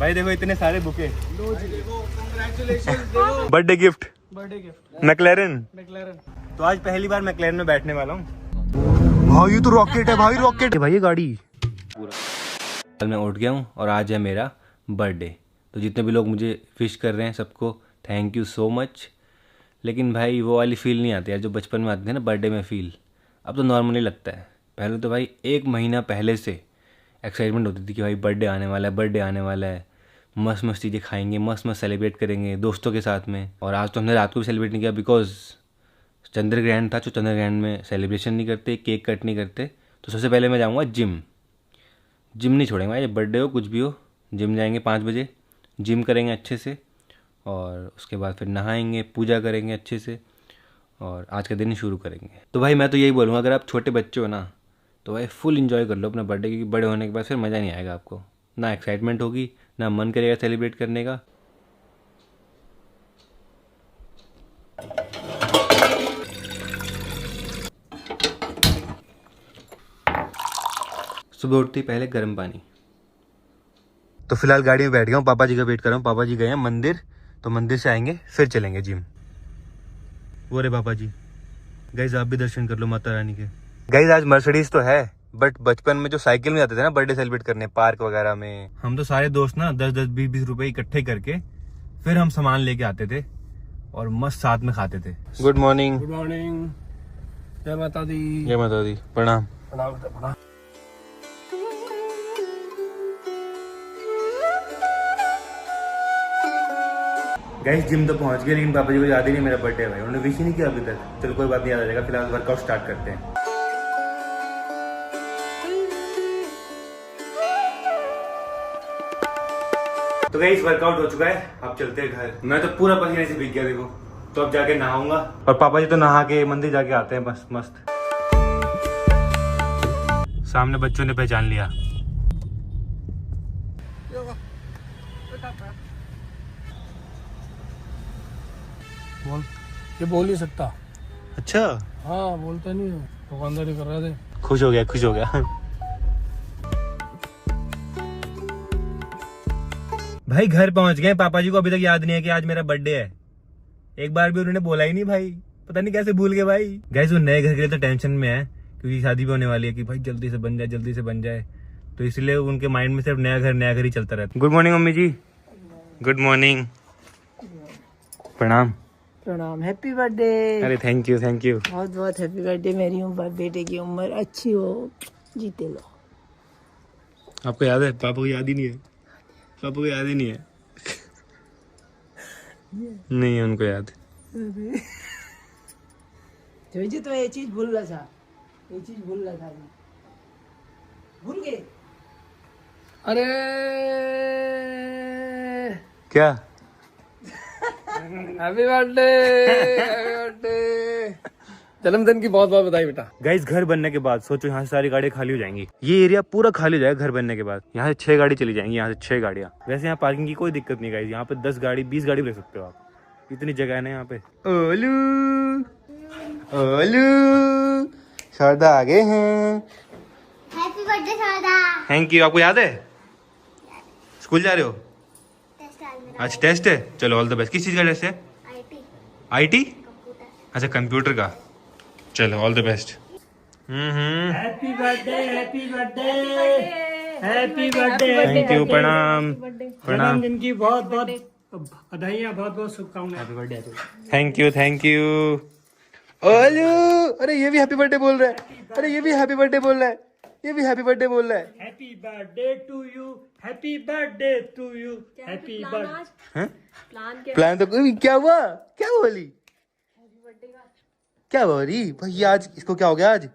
भाई देखो इतने सारे बुके। Birthday gift McLaren. तो आज पहली बार मैकलेरन में बैठने वाला हूँ। भाई ये तो रॉकेट है भाई, रॉकेट है भाई ये गाड़ी। कल मैं उठ गया हूँ और आज है मेरा बर्थडे। तो जितने भी लोग मुझे विश कर रहे हैं सबको थैंक यू सो मच। लेकिन भाई वो वाली फील नहीं आती यार जो बचपन में आती थी ना बर्थडे में फील। अब तो नॉर्मली लगता है। पहले तो भाई 1 महीना पहले से एक्साइटमेंट होती थी कि भाई बर्थडे आने वाला है, बर्थडे आने वाला है, मस्त मस्त चीज़ें खाएंगे, मस्त मस्त सेलिब्रेट करेंगे दोस्तों के साथ में। और आज तो हमने रात को भी सेलिब्रेट नहीं किया बिकॉज चंद्र ग्रहण था। जो चंद्र ग्रहण में सेलिब्रेशन नहीं करते, केक कट नहीं करते। तो सबसे पहले मैं जाऊँगा जिम नहीं छोड़ेंगे भाई, बर्थडे हो कुछ भी हो, जिम जाएंगे 5 बजे, जिम करेंगे अच्छे से और उसके बाद फिर नहाएंगे, पूजा करेंगे अच्छे से और आज का दिन शुरू करेंगे। तो भाई मैं तो यही बोलूँगा अगर आप छोटे बच्चे हो ना तो भाई फुल इन्जॉय कर लो अपना बर्थडे, क्योंकि बड़े होने के बाद फिर मज़ा नहीं आएगा आपको, ना एक्साइटमेंट होगी ना मन करेगा सेलिब्रेट करने का। सुबह उठते ही पहले गर्म पानी। तो फिलहाल गाड़ी में बैठ गया हूँ, पापा जी का वेट कर रहा हूँ। पापा जी गए हैं मंदिर, तो मंदिर से आएंगे फिर चलेंगे जिम। वो रे पापा जी। गाइज आप भी दर्शन कर लो माता रानी के। गाइज आज मर्सिडीज तो है बट बचपन में जो साइकिल में जाते थे ना बर्थडे सेलिब्रेट करने पार्क वगैरह में, हम तो सारे दोस्त ना 10-10, 20-20 रुपए इकट्ठे करके फिर हम सामान लेके आते थे और मस्त साथ में खाते थे। Good morning. Good morning. जय माता दी। जय माता दी। प्रणाम। प्रणाम। गाइस जिम तो पहुंच गए लेकिन पापा जी को याद ही नहीं मेरा बर्थडे है भाई, उन्होंने विश ही नहीं किया अभी तक। चलो कोई बात नहीं, याद आ जाएगा। फिलहाल वर्कआउट स्टार्ट करते हैं। तो गाइस वर्कआउट हो चुका है, अब चलते हैं घर। मैं तो पूरा पसीने से भीग गया देखो, तो अब जाके नहाऊंगा और पापा जी तो नहा के मंदिर जाके आते हैं बस मस्त। सामने बच्चों ने पहचान लिया। ये बोल नहीं सकता। अच्छा हाँ बोलता नहीं, दुकानदारी कर रहे थे। खुश हो गया, खुश हो गया। भाई घर पहुंच गए। पापा जी को अभी तक याद नहीं है कि आज मेरा बर्थडे है। एक बार भी उन्होंने बोला ही नहीं भाई, पता नहीं कैसे भूल गए भाई। गाइस वो नए घर के लिए तो टेंशन में है क्योंकि शादी भी होने वाली है कि भाई जल्दी से बन जाए, जल्दी से बन जाए। तो इसलिए उनके माइंड में सिर्फ नया घर ही चलता रहता है। Good morning mummy ji. Good morning. प्रणाम। प्रणाम। Happy birthday. अरे थैंक यू थैंक यू। बहुत बहुत हैप्पी बर्थडे। मेरी बेटे की उम्र अच्छी हो, जीते लो। आपको याद है? पापा को याद ही नहीं है। पापा को याद ही नहीं है। नहीं है उनको याद। तो ये चीज भूल रहा था, भूल गए। अरे क्या? Happy birthday, happy birthday. जन्मदिन की बहुत बहुत बधाई बेटा। गाइस घर बनने के बाद सोचो यहाँ से सारी गाड़ियाँ खाली हो जाएंगी। ये एरिया पूरा खाली हो जाएगा घर बनने के बाद। यहाँ से 6 गाड़ी चली जाएंगी, यहाँ से 6 गाड़ियाँ। वैसे यहाँ पार्किंग की कोई दिक्कत नहीं गाइस, यहाँ पे 10 गाड़ी 20 गाड़ी भी रख सकते हो आप, इतनी जगह है ना यहाँ पे। ओलू ओलू शारदा आ गए हैं। Happy birthday Sharda. Thank you. आपको याद है? स्कूल जा रहे हो? आज टेस्ट है। चलो ऑल द बेस्ट। किस चीज़ का टेस्ट है? IT? अच्छा कंप्यूटर का। चलो all the best. Happy birthday, happy birthday, happy birthday. Thank you. प्रणाम प्रणाम। जन्मदिन की बहुत बहुत बधाइयाँ, बहुत बहुत शुभकामनाएं। Happy birthday. Thank you thank you. ओलू अरे ये भी हैप्पी बर्थडे बोल रहा है। अरे ये भी हैप्पी बर्थडे बोल रहा है। ये भी हैप्पी बर्थडे बोल रहा है। Happy birthday to you, happy birthday to you, happy birthday. Plan तो कोई। क्या हुआ? क्या बोली? क्या बोली भाई? आज इसको क्या हो गया? आज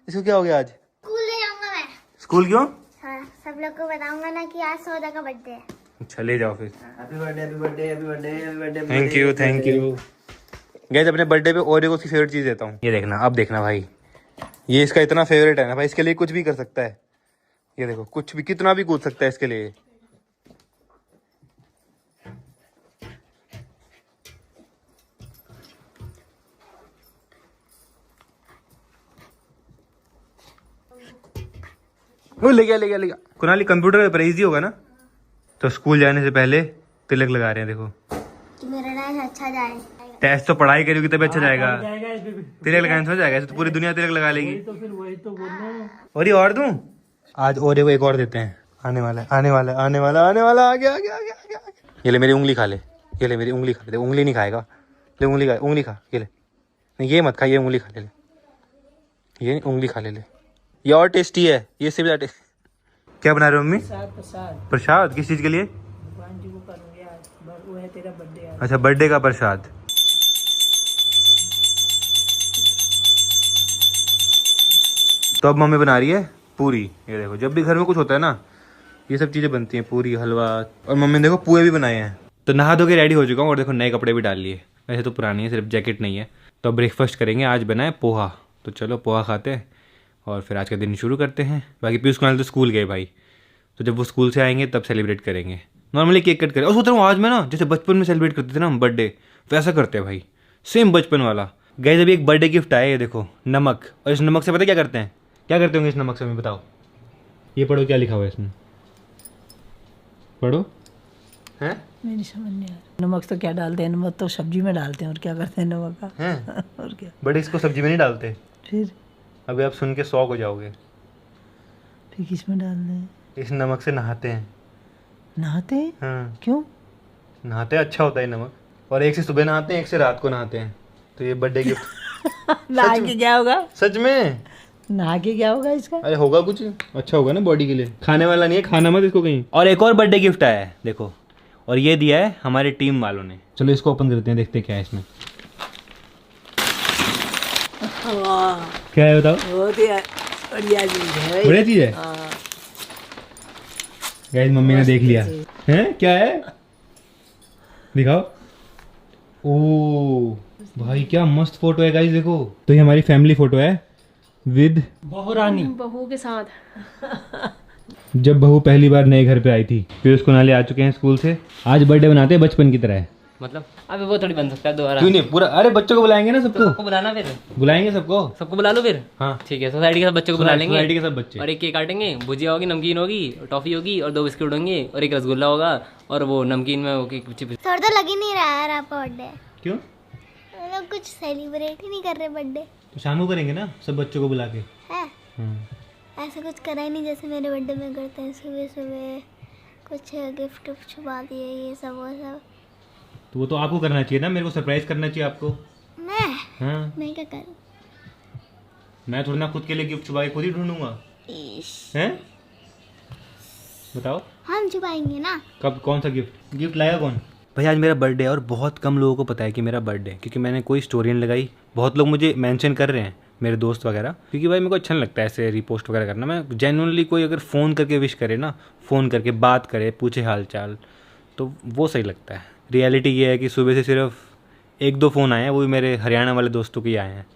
इसको क्या हो गया? आज स्कूल ले जाऊंगा मैं। स्कूल क्यों? हाँ, सब लोग को बताऊंगा ना कि आज सौदा का बर्थडे है। अच्छा ले जाओ फिर। Happy birthday, happy birthday, happy birthday, happy birthday. Thank you thank you. Guys अपने बर्थडे पे ओरियो की फेवरेट चीज देता हूँ। ये देखना, अब देखना भाई, ये इसका इतना फेवरेट है ना भाई, इसके लिए कुछ भी कर सकता है। ये देखो कुछ भी, कितना भी कूद सकता है इसके लिए। वो ले गया। कुनाली कंप्यूटर पे इजी होगा ना? तो स्कूल जाने से पहले तिलक लगा रहे हैं, देखो कि मेरा डांस अच्छा जाए। टेस्ट तो पढ़ाई करोगी तब अच्छा जाएगा। जाएगा इस पे। तिलक लगाने से हो जाएगा, ऐसे तो पूरी दुनिया तिलक लगा लेगी। तो फिर वही तो बोलना। और ये और दूं आज, और एक और देते हैं। आने वाला आ गया। ये ले मेरी उंगली खा ले, ये ले मेरी उंगली खा ले। उंगली नहीं खाएगा, ले उंगली खा, ये ले। नहीं ये मत खा, ये उंगली खा ले, ये उंगली खा ले। ये और टेस्टी है, ये से भी ज़्यादा क्या बना रहे हो मम्मी? प्रसाद किस चीज़ के लिए? भगवान जी को करूँगी आज, वो है तेरा बर्थडे आज। अच्छा, बर्थडे का प्रसाद। तो अब मम्मी बना रही है पूरी। ये देखो, जब भी घर में कुछ होता है ना, ये सब चीज़ें बनती हैं, पूरी, हलवा। और मम्मी ने देखो पुए भी बनाए हैं। तो नहा धो के रेडी हो चुका हूँ और देखो नए कपड़े भी डाल लिए। वैसे तो पुरानी है, सिर्फ जैकेट नहीं है। तो अब ब्रेकफास्ट करेंगे। आज बना है पोहा, तो चलो पोहा खाते हैं और फिर आज का दिन शुरू करते हैं। बाकी पीयूष कुणाल तो स्कूल गए भाई, तो जब वो स्कूल से आएंगे तब सेलिब्रेट करेंगे। नॉर्मली केक कट करें। और सोच रहा हूँ आज मैं ना, जैसे बचपन में सेलिब्रेट करते थे ना हम बर्थडे, वैसा करते हैं भाई, सेम बचपन वाला। गए जब एक बर्थडे गिफ्ट आया, ये देखो नमक। और इस नमक से पता क्या करते हैं? क्या करते होंगे इस नमक से, हमें बताओ। ये पढ़ो क्या लिखा हुआ है इसमें, पढ़ो। हैं? मेरी समझ नहीं आ रहा। नमक तो क्या डालते हैं, नमक तो सब्जी में डालते हैं, और क्या करते हैं नमक का? हैं? और क्या बट इसको सब्जी में नहीं डालते। फिर अभी आप सुन के शौक हो जाओगे। फिर किस में डालते हैं? इस नमक से नहाते हैं। नहाते हैं? हाँ, क्यों? नहाते हैं, अच्छा होता है नमक। और एक से सुबह नहाते हैं, एक से रात को नहाते हैं। तो ये बर्थडे गिफ्ट नहा के क्या होगा? सच में नहा के क्या होगा इसका? अरे होगा कुछ अच्छा, होगा ना बॉडी के लिए। खाने वाला नहीं है, खाना मत इसको कहीं। और एक और बर्थडे गिफ्ट आया है देखो, और ये दिया है हमारे टीम वालों ने। चलो इसको ओपन करते हैं, देखते क्या है इसमें। क्या है बताओ? बहुत ही बढ़िया चीज है। बढ़िया चीज है। गाइस मम्मी ने देख लिया है, क्या है दिखाओ। ओ भाई क्या मस्त फोटो है गाइस, देखो। तो ये हमारी फैमिली फोटो है विद बहुरानी। बहू के साथ। जब बहू पहली बार नए घर पे आई थी। पीयूष कुणाल आ चुके हैं स्कूल से। आज बर्थडे मनाते हैं बचपन की तरह। मतलब अबे वो थोड़ी बन सकता है दोबारा। क्यों नहीं पूरा? अरे बच्चों को बुलाएंगे ना, सबको सबको बुलाना फिर। बुलाएंगे सबको बुला लो फिर। हाँ ठीक है, सोसाइटी के सब बच्चों को बुला लेंगे। सोसाइटी के सब बच्चे। और एक केक काटेंगे, भुजिया होगी, नमकीन होगी, टॉफी होगी और 2 बिस्किट होंगे और एक रसगुल्ला होगा और वो नमकीन में वो केक चिप। थोड़ा तो लग ही नहीं रहा यार आपका बर्थडे। क्यों? हम लोग कुछ सेलिब्रेट ही नहीं कर रहे बर्थडे तो शाम को करेंगे ना, सब बच्चों को बुला के। है। ऐसा कुछ करा ही नहीं जैसे मेरे बर्थडे में करते हैं। सुबह सुबह कुछ गिफ्ट छुपा दिए, ये सब वो सब। तो वो तो आपको करना चाहिए ना, मेरे को सरप्राइज करना चाहिए आपको। हाँ, मैं क्या करूँ? मैं थोड़ी ना खुद के लिए गिफ्ट छुपा के खुद ही ढूंढूंगा। हैं? बताओ हम छुपाएंगे ना। कब, कौन सा गिफ्ट लाएगा कौन? भाई आज मेरा बर्थडे है और बहुत कम लोगों को पता है कि मेरा बर्थडे है, क्योंकि मैंने कोई स्टोरी नहीं लगाई। बहुत लोग मुझे मेंशन कर रहे हैं, मेरे दोस्त वगैरह, क्योंकि भाई मेरे को अच्छा नहीं लगता है ऐसे रिपोस्ट वगैरह करना। मैं जेन्युइनली कोई अगर फ़ोन करके विश करे ना, फ़ोन करके बात करे, पूछे हाल चाल, तो वो सही लगता है। रियलिटी ये है कि सुबह से सिर्फ 1-2 फ़ोन आए हैं, वो भी मेरे हरियाणा वाले दोस्तों के ही आए हैं।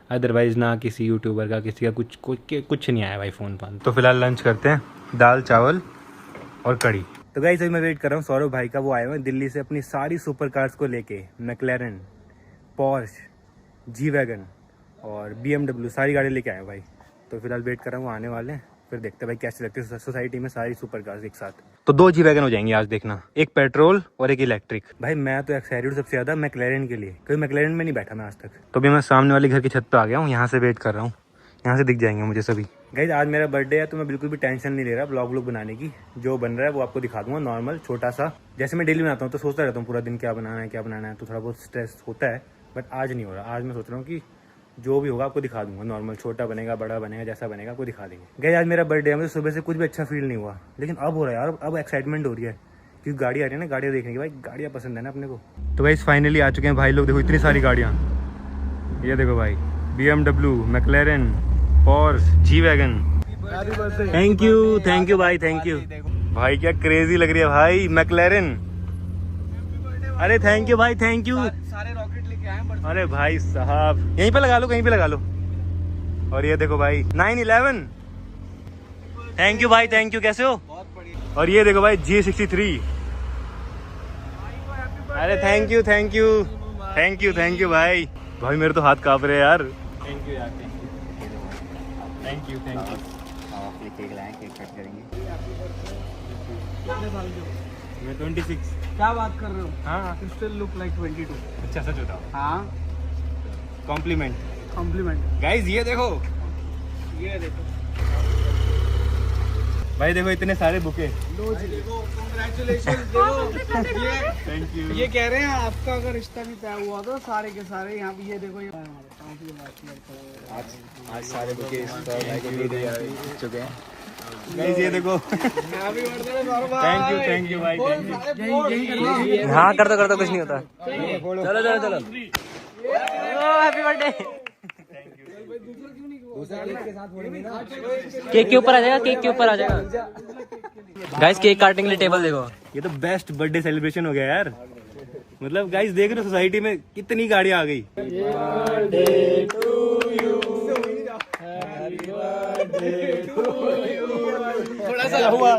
अदरवाइज़ ना किसी यूट्यूबर का, किसी का कुछ नहीं आया भाई फ़ोन। तो फिलहाल लंच करते हैं, दाल चावल और कड़ी। तो गाइस अभी मैं वेट कर रहा हूँ सौरभ भाई का। वो आए हुए हैं दिल्ली से अपनी सारी सुपर कार्स को लेके, मैक्लेरन, पोर्श, जी वैगन और BMW सारी गाड़ी लेके आए हैं भाई। तो फिलहाल वेट कर रहा हूँ, वो आने वाले हैं, फिर देखते हैं भाई कैसे लगती है सोसाइटी में सारी सुपर कार्स एक साथ। तो 2 जी वैगन हो जाएंगी आज, देखना, एक पेट्रोल और एक इलेक्ट्रिक। भाई मैं तो एक्साइटेड सबसे ज़्यादा मैक्लेरन के लिए, कभी मैक्लेरन में नहीं बैठा मैं आज तक। तो अभी मैं सामने वाले घर की छत पर आ गया हूँ, यहाँ से वेट कर रहा हूँ, यहाँ से दिख जाएंगे मुझे सभी। गाइस आज मेरा बर्थडे है तो मैं बिल्कुल भी टेंशन नहीं ले रहा व्लॉग बनाने की। जो बन रहा है वो आपको दिखा दूंगा, नॉर्मल छोटा सा, जैसे मैं डेली बनाता हूँ। तो सोचता रहता हूँ पूरा दिन क्या बनाना है, तो थोड़ा बहुत स्ट्रेस होता है, बट आज नहीं हो रहा। आज मैं सोच रहा हूँ कि जो भी होगा आपको दिखा दूंगा, नॉर्मल, छोटा बनेगा, बड़ा बनेगा, जैसा बनेगा आपको दिखा देंगे। गाइस आज मेरा बर्थडे है, मुझे सुबह से कुछ भी अच्छा फील नहीं हुआ, लेकिन अब हो रहा है यार, अब एक्साइटमेंट हो रही है, क्योंकि गाड़ी आ रही है ना, गाड़ियाँ देखने की। भाई गाड़ियाँ पसंद है ना अपने को। तो गाइस फाइनली आ चुके हैं भाई लोग, देखो इतनी सारी गाड़ियाँ। ये देखो भाई, BMW, मैक्लेरन, Porsche, G wagon. Thank you भाई, थैंक यू भाई। क्या क्रेजी लग रही है भाई मैक्लेरन। अरे थैंक यू भाई, थैंक यू। सारे रॉकेट लेके आए। अरे भाई साहब यहीं पे लगा लो, कहीं पे लगा लो। और ये देखो भाई 911, थैंक यू भाई, थैंक यू। कैसे हो? और ये देखो भाई G63। अरे थैंक यू भाई। भाई मेरे तो हाथ कांप रहे हैं यार। थैंक यू यार, थैंक यू। केक लाए, केक कट करेंगे। मैं 26। क्या बात कर रहे हो? हाँ You still look like 22. अच्छा सच होता हाँ, कॉम्प्लीमेंट। compliment. गाइस ये देखो ये देखो, भाई, देखो इतने सारे बुके। लो जी, देखो, congratulations, देखो, थैंक यू। ये कह रहे हैं आपका अगर रिश्ता नहीं तय हुआ तो सारे के सारे यहाँ पे ये देखो, ये आज सारे बुके भाई को दे दिया चुके हैं। गाइस ये देखो। Happy birthday Saurabh. Thank you भाई, थैंक यू। हाँ कर दो कुछ नहीं होता। चलो हैप्पी बर्थडे। केक के ऊपर आ जाएगा, केक के ऊपर आ जाएगा। गाइस केक काटने के लिए टेबल देखो। ये तो बेस्ट बर्थडे सेलिब्रेशन हो गया यार। मतलब गाइस देख रहे हो सोसाइटी में कितनी गाड़ियां आ गई। थोड़ा सा हुआ।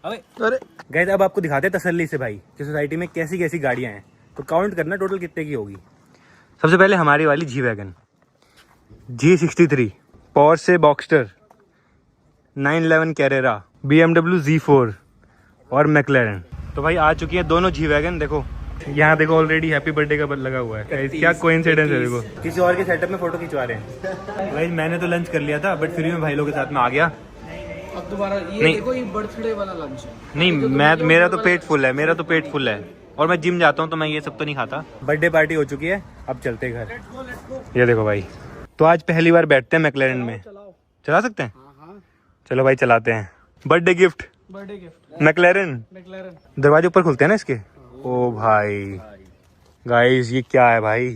अबे गाइस अब आपको दिखाते हैं तसल्ली से भाई कि सोसाइटी में कैसी कैसी गाड़ियां हैं। तो काउंट करना टोटल कितने की होगी। सबसे पहले हमारी वाली G wagon G63, Porsche Boxster, 911 Carrera, BMW Z4 और मैकलेरन। तो भाई आ चुकी है दोनों जी वैगन। देखो यहाँ देखो ऑलरेडी हैप्पी बर्थडे का लगा हुआ है। क्या कोइंसिडेंस है। देखो किसी और के सेटअप में फोटो खिंचवा रहे हैं। भाई मैंने तो लंच कर लिया था बट फिर भी मैं भाई लोगों के साथ में आ गया। अब दोबारा ये नहीं। देखो, ये बर्थडे वाला लंच है। नहीं मेरा तो पेट फुल है, मेरा तो पेट फुल है और मैं जिम जाता हूँ तो मैं ये सब तो नहीं खाता। बर्थडे पार्टी हो चुकी है, अब चलते हैं घर। ये देखो भाई, तो आज पहली बार बैठते हैं मैकलेरन में। चला सकते हैं? चलो भाई चलाते हैं। Birthday gift McLaren. दरवाजे ऊपर खुलते हैं ना इसके। ओ भाई गाइस ये क्या है भाई।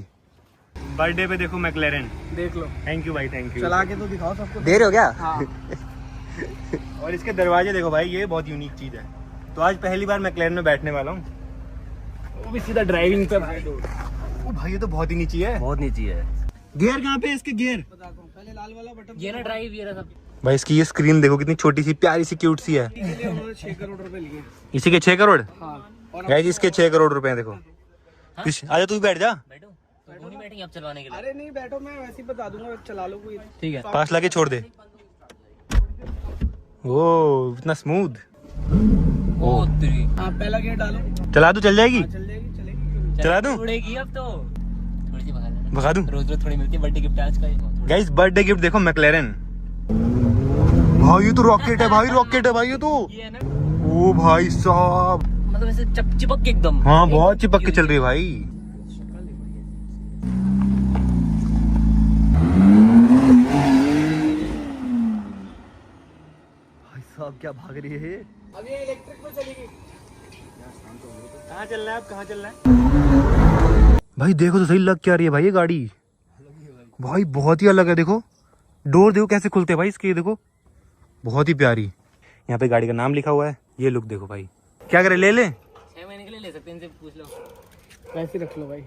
बर्थडे पे देखो मैकलेरन। देख लो, थैंक यू भाई, थैंक यू। चला के तो दिखाओ सबको। दे रहे हो क्या? हाँ। और इसके दरवाजे देखो भाई, ये बहुत यूनिक चीज है। तो आज पहली बार मैकलेरन में बैठने वाला हूँ, वो भी सीधा ड्राइविंग पे भाई। ओ भाई ये तो बहुत ही नीचे है। बहुत नीचे है। गियर कहाँ पे है इसके? गियर बताता हूँ, पहले लाल वाला बटन। ये ना ड्राइव ये रहा सब। भाई इसकी ये स्क्रीन देखो कितनी छोटी सी प्यारी सी क्यूट सी है। इसके लिए उन्होंने 6 करोड़ रुपए लिए। इसी के 6 करोड़। हाँ, और गाइस इसके 6 करोड़ रुपए हैं। देखो आजा तू भी बैठ जा। बैठो तो नहीं बैठेंगे अब चलवाने के लिए। अरे नहीं बैठो, मैं वैसे ही बता दूंगा, चला लो कोई। ठीक है। पास लाके छोड़ दे। ओ इतना स्मूथ। ओ तेरी हाँ, पहला गेयर डालो। चला दूं? चल जाएगी? चल जाएगी, चलेगी। चला दूं? उड़ेगी अब तो। थोड़ी सी भगा लेना। भगा दूं? रोज रोज थोड़ी मिलती है बर्थडे गिफ्ट आज का। गाइस बर्थडे गिफ्ट देखो मैकलेरन। भाई ये तो रॉकेट है भाई, रॉकेट है भाई ये तो। ये है ना, ओ भाई साहब, मतलब ऐसे चिपक के एकदम। हाँ बहुत चिपक के चल रही है भाई। भाई साहब क्या भाग रही है। अब ये इलेक्ट्रिक पे चलेगी। कहाँ चल रहा है? अब कहाँ चल रहा है? भाई देखो तो सही, लग क्या रही है भाई ये गाड़ी। भाई बहुत ही अलग है। देखो डोर देखो कैसे खुलते हैं भाई इसके। देखो बहुत ही प्यारी। यहाँ पे गाड़ी का नाम लिखा हुआ है। ये लुक देखो भाई, क्या करे ले ले? 6 महीने के लिए ले सकते हैं, इनसे पूछ लो। वैसे रख लो भाई।